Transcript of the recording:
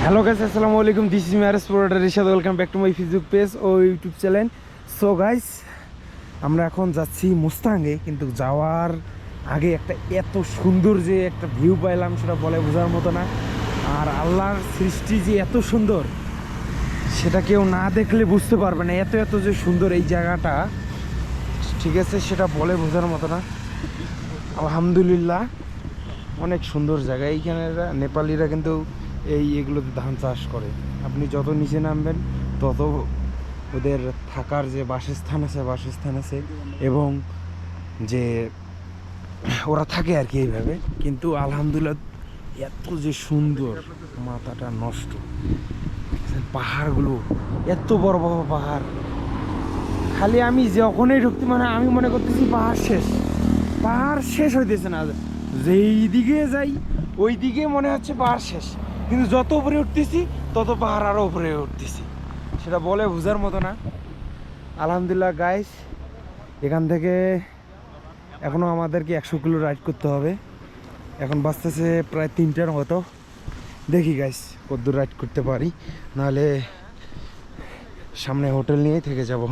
Hello guys, আসসালামু আলাইকুম। This is marriage product Rishad. Welcome back to my Facebook page ও YouTube channel. So guys, আমরা এখন যাচ্ছি মুস্তাঙ্গে, কিন্তু যাওয়ার আগে একটা এত সুন্দর যে একটা ভিউ পাইলাম সেটা বলে বোঝার মতো না। আর আল্লাহর সৃষ্টি যে এত সুন্দর সেটা কেউ না দেখলে বুঝতে পারবে না। এত এত যে সুন্দর এই জায়গাটা, ঠিক আছে, সেটা বলে বোঝার মতো না। আলহামদুলিল্লাহ, অনেক সুন্দর জায়গা। এইখানে নেপালিরা কিন্তু এগুলোতে ধান চাষ করে। আপনি যত নিচে নামবেন তত ওদের থাকার যে বাসস্থান আছে এবং যে ওরা থাকে আর কি এইভাবে। কিন্তু আলহামদুলিল্লাহ, এত যে সুন্দর, মাথাটা নষ্ট। পাহাড়গুলো এত বড় বড় পাহাড়, খালি আমি যখনই ঢুকতে আমি মনে করতেছি পাহাড় শেষ হইতেছে না। যেই দিকে যাই ওই দিকে মনে হচ্ছে পাহাড় শেষ, কিন্তু যত উপরে উঠতেছি তত পাহাড় আরও উপরে উঠতেছি। সেটা বলে বোঝার মতো না। আলহামদুলিল্লাহ গাইস, এখান থেকে এখনও আমাদেরকে 100 কিলো রাইড করতে হবে। এখন বাঁচতেছে প্রায় 3টার মতো। দেখি গাইস কতদূর রাইড করতে পারি, নাহলে সামনে হোটেল নিয়েই থেকে যাব।